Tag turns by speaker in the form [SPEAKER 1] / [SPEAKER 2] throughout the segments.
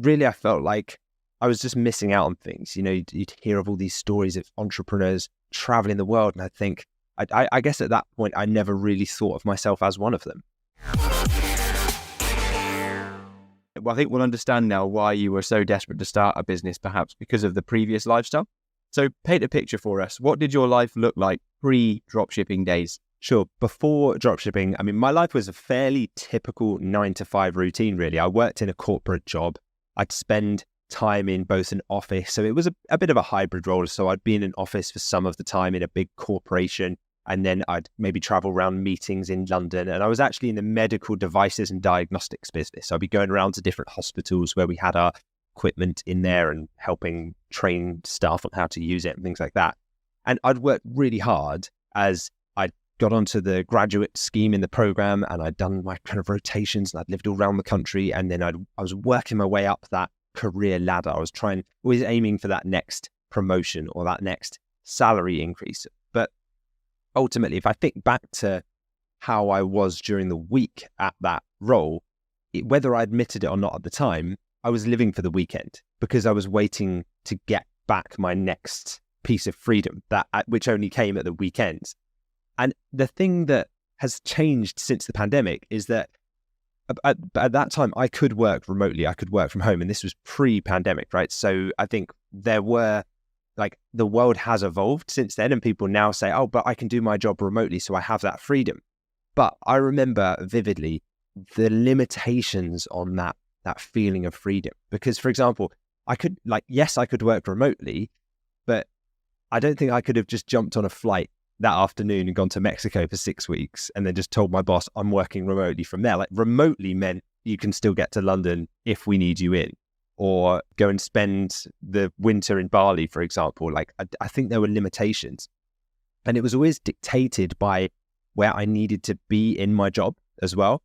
[SPEAKER 1] really I felt like I was just missing out on things. You'd hear of all these stories of entrepreneurs traveling the world, and I guess at that point I never really thought of myself as one of them.
[SPEAKER 2] Well, I think we'll understand now why you were so desperate to start a business, perhaps because of the previous lifestyle. So paint a picture for us. What did your life look like pre-dropshipping days?
[SPEAKER 1] Sure. Before dropshipping, I mean, my life was a fairly typical 9 to 5 routine, really. I worked in a corporate job. I'd spend time in both an office. So it was a bit of a hybrid role. So I'd be in an office for some of the time in a big corporation, and then I'd maybe travel around meetings in London. And I was actually in the medical devices and diagnostics business. So I'd be going around to different hospitals where we had our equipment in there and helping train staff on how to use it and things like that. And I'd worked really hard as I got onto the graduate scheme in the program, and I'd done my kind of rotations, and I'd lived all around the country. And then I was working my way up that career ladder. I was always aiming for that next promotion or that next salary increase. But ultimately, if I think back to how I was during the week at that role, whether I admitted it or not at the time, I was living for the weekend because I was waiting to get back my next piece of freedom, which only came at the weekends. And the thing that has changed since the pandemic is that at that time, I could work remotely. I could work from home. And this was pre-pandemic, right? So I think the world has evolved since then. And people now say, oh, but I can do my job remotely. So I have that freedom. But I remember vividly the limitations on that feeling of freedom. Because, for example, I could work remotely, but I don't think I could have just jumped on a flight that afternoon and gone to Mexico for 6 weeks and then just told my boss I'm working remotely from there. Like, remotely meant you can still get to London if we need you in, or go and spend the winter in Bali, for example. Like, I think there were limitations, and it was always dictated by where I needed to be in my job as well,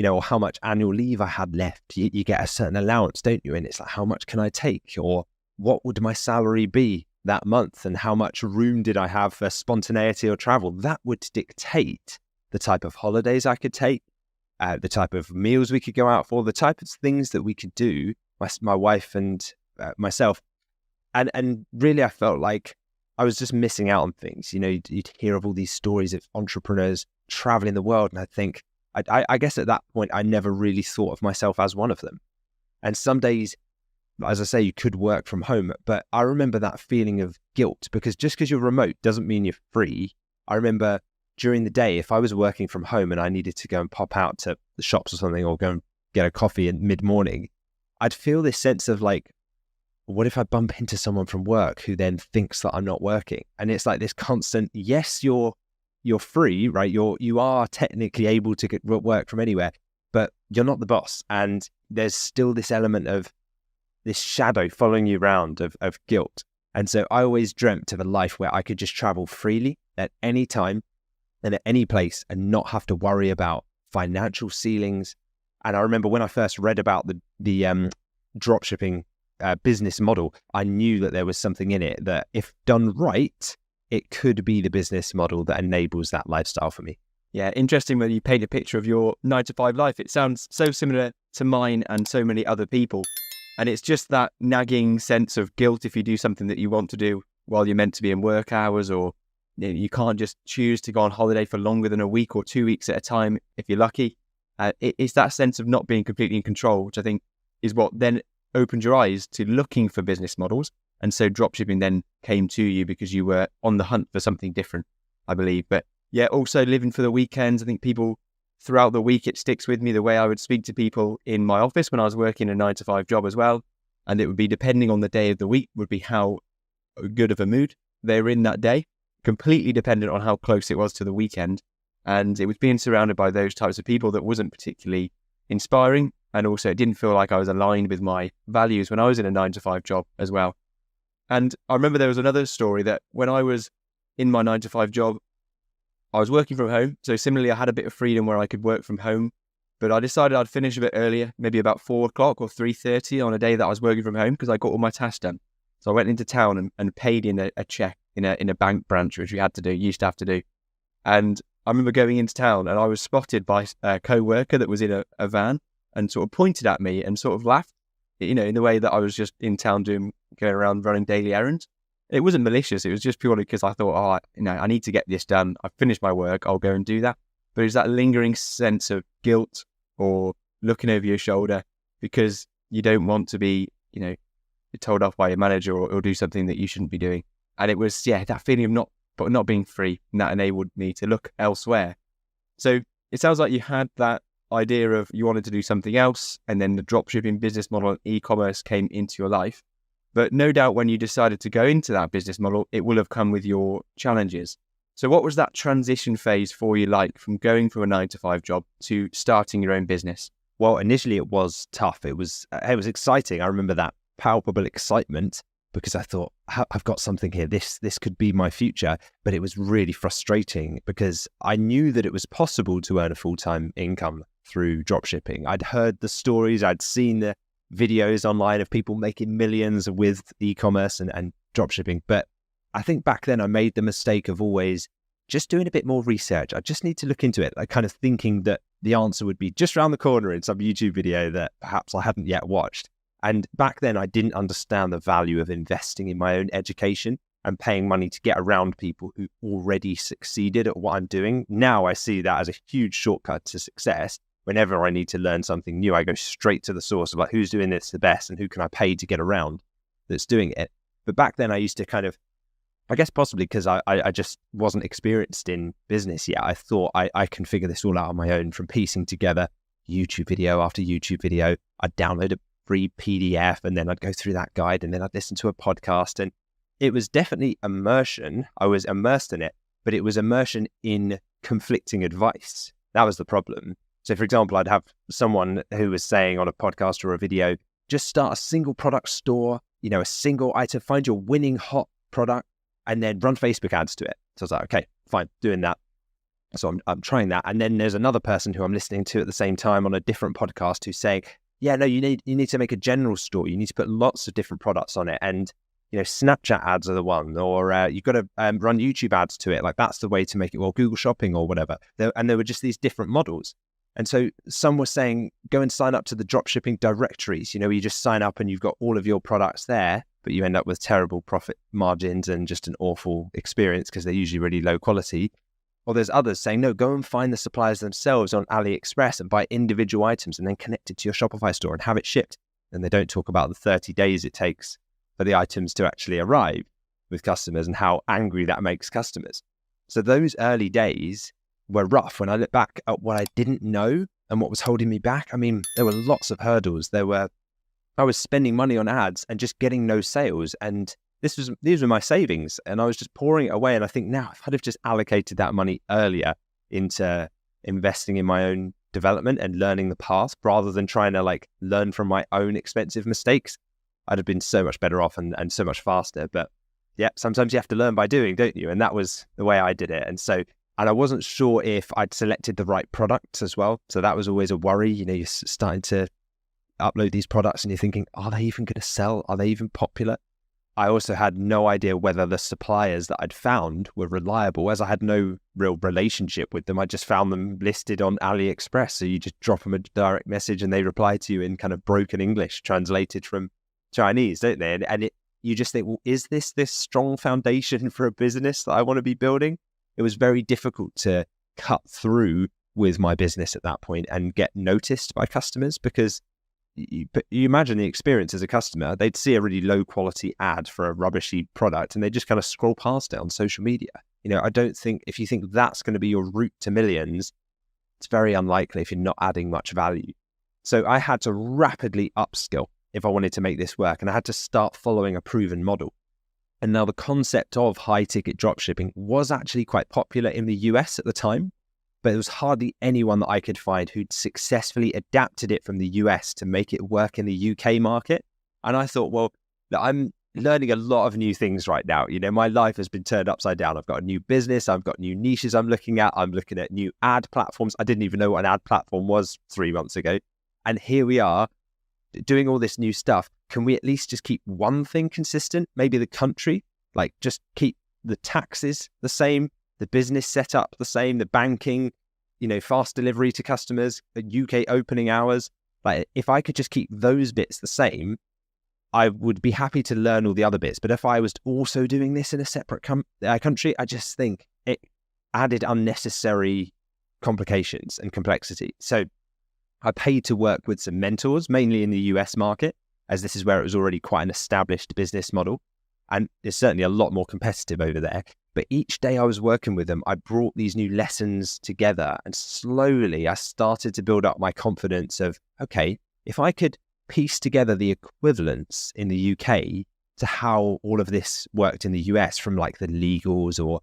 [SPEAKER 1] or how much annual leave I had left. You get a certain allowance, don't you? And it's like, how much can I take? Or what would my salary be that month, and how much room did I have for spontaneity or travel? That would dictate the type of holidays I could take, the type of meals we could go out for, the type of things that we could do, my wife and myself. And really, I felt like I was just missing out on things. You'd hear of all these stories of entrepreneurs traveling the world, and I guess at that point, I never really thought of myself as one of them. And some days, as I say, you could work from home, but I remember that feeling of guilt, because just because you're remote doesn't mean you're free. I remember during the day, if I was working from home and I needed to go and pop out to the shops or something, or go and get a coffee in mid-morning, I'd feel this sense of like, what if I bump into someone from work who then thinks that I'm not working? And it's like this constant, yes, you're free, right? You are technically able to get work from anywhere, but you're not the boss. And there's still this element of this shadow following you around of guilt. And so I always dreamt of a life where I could just travel freely at any time and at any place and not have to worry about financial ceilings. And I remember when I first read about the dropshipping business model, I knew that there was something in it that, if done right, it could be the business model that enables that lifestyle for me.
[SPEAKER 2] Yeah, interesting when you paint a picture of your 9 to 5 life. It sounds so similar to mine and so many other people. And it's just that nagging sense of guilt if you do something that you want to do while you're meant to be in work hours, or you can't just choose to go on holiday for longer than a week or 2 weeks at a time if you're lucky. It's that sense of not being completely in control, which I think is what then opened your eyes to looking for business models. And so dropshipping then came to you because you were on the hunt for something different, I believe. But yeah, also living for the weekends. I think people throughout the week, it sticks with me the way I would speak to people in my office when I was working a 9 to 5 job as well. And it would be, depending on the day of the week, would be how good of a mood they're in that day, completely dependent on how close it was to the weekend. And it was being surrounded by those types of people that wasn't particularly inspiring. And also it didn't feel like I was aligned with my values when I was in a 9 to 5 job as well. And I remember there was another story that when I was in my 9 to 5 job, I was working from home. So similarly, I had a bit of freedom where I could work from home, but I decided I'd finish a bit earlier, maybe about 4 o'clock or 3:30 on a day that I was working from home, because I got all my tasks done. So I went into town and paid in a check in a bank branch, which we used to have to do. And I remember going into town and I was spotted by a co-worker that was in a van and sort of pointed at me and sort of laughed. in the way that I was just in town going around running daily errands. It wasn't malicious. It was just purely because I thought, I need to get this done. I've finished my work. I'll go and do that. But it was that lingering sense of guilt or looking over your shoulder because you don't want to be, told off by your manager or do something that you shouldn't be doing. And it was, that feeling of not being free, and that enabled me to look elsewhere. So it sounds like you had that idea of you wanted to do something else, and then the dropshipping business model and e-commerce came into your life. But no doubt when you decided to go into that business model, it will have come with your challenges. So what was that transition phase for you like from going from a 9-to-5 job to starting your own business?
[SPEAKER 1] Well, initially it was tough. It was exciting. I remember that palpable excitement because I thought, I've got something here. This could be my future. But it was really frustrating because I knew that it was possible to earn a full-time income through dropshipping. I'd heard the stories, I'd seen the videos online of people making millions with e-commerce and dropshipping. But I think back then I made the mistake of always just doing a bit more research. I just need to look into it, like kind of thinking that the answer would be just around the corner in some YouTube video that perhaps I hadn't yet watched. And back then I didn't understand the value of investing in my own education and paying money to get around people who already succeeded at what I'm doing. Now I see that as a huge shortcut to success. Whenever I need to learn something new, I go straight to the source of like, who's doing this the best and who can I pay to get around that's doing it. But back then I used to kind of, I guess possibly because I just wasn't experienced in business yet. I thought I can figure this all out on my own from piecing together YouTube video after YouTube video. I'd download a free PDF and then I'd go through that guide and then I'd listen to a podcast. And it was definitely immersion. I was immersed in it, but it was immersion in conflicting advice. That was the problem. So for example, I'd have someone who was saying on a podcast or a video, just start a single product store, a single item, find your winning hot product and then run Facebook ads to it. So I was like, okay, fine, doing that. So I'm trying that. And then there's another person who I'm listening to at the same time on a different podcast who's saying, yeah, no, you need to make a general store. You need to put lots of different products on it. And, Snapchat ads are the one, or you've got to run YouTube ads to it. Like that's the way to make it, or Google Shopping or whatever. And there were just these different models. And so some were saying, go and sign up to the dropshipping directories, where you just sign up and you've got all of your products there, but you end up with terrible profit margins and just an awful experience because they're usually really low quality. Or there's others saying, no, go and find the suppliers themselves on AliExpress and buy individual items and then connect it to your Shopify store and have it shipped. And they don't talk about the 30 days it takes for the items to actually arrive with customers and how angry that makes customers. So those early days were rough. When I look back at what I didn't know and what was holding me back, I mean, there were lots of hurdles. I was spending money on ads and just getting no sales. And these were my savings and I was just pouring it away. And I think now if I'd have just allocated that money earlier into investing in my own development and learning the path rather than trying to learn from my own expensive mistakes, I'd have been so much better off and so much faster. But yeah, sometimes you have to learn by doing, don't you? And that was the way I did it. And I wasn't sure if I'd selected the right products as well. So that was always a worry. You're starting to upload these products and you're thinking, are they even going to sell? Are they even popular? I also had no idea whether the suppliers that I'd found were reliable, as I had no real relationship with them. I just found them listed on AliExpress. So you just drop them a direct message and they reply to you in kind of broken English translated from Chinese, don't they? And you just think, well, is this strong foundation for a business that I want to be building? It was very difficult to cut through with my business at that point and get noticed by customers because you imagine the experience as a customer. They'd see a really low quality ad for a rubbishy product and they just kind of scroll past it on social media. I don't think if you think that's going to be your route to millions, it's very unlikely if you're not adding much value. So I had to rapidly upskill if I wanted to make this work and I had to start following a proven model. And now the concept of high ticket dropshipping was actually quite popular in the US at the time, but there was hardly anyone that I could find who'd successfully adapted it from the US to make it work in the UK market. And I thought, well, I'm learning a lot of new things right now. My life has been turned upside down. I've got a new business. I've got new niches I'm looking at. I'm looking at new ad platforms. I didn't even know what an ad platform was 3 months ago. And here we are doing all this new stuff. Can we at least just keep one thing consistent? Maybe the country, just keep the taxes the same, the business setup the same, the banking, fast delivery to customers, the UK opening hours. Like if I could just keep those bits the same, I would be happy to learn all the other bits. But if I was also doing this in a separate country, I just think it added unnecessary complications and complexity. So I paid to work with some mentors, mainly in the US market, as this is where it was already quite an established business model. And it's certainly a lot more competitive over there. But each day I was working with them, I brought these new lessons together. And slowly I started to build up my confidence of, okay, if I could piece together the equivalents in the UK to how all of this worked in the US, from like the legals or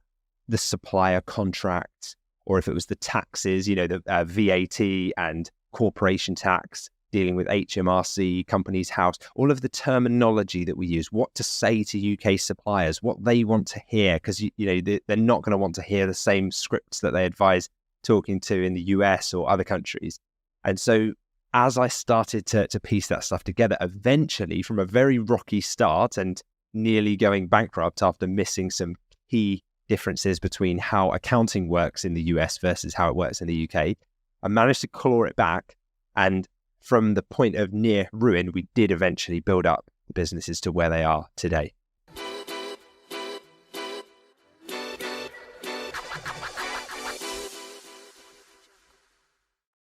[SPEAKER 1] the supplier contracts, or if it was the taxes, the VAT and corporation tax, dealing with HMRC, company's house, all of the terminology that we use, what to say to UK suppliers, what they want to hear, because they're not going to want to hear the same scripts that they advise talking to in the US or other countries. And so as I started to piece that stuff together, eventually from a very rocky start and nearly going bankrupt after missing some key differences between how accounting works in the US versus how it works in the UK, I managed to claw it back. And from the point of near ruin, we did eventually build up the businesses to where they are today.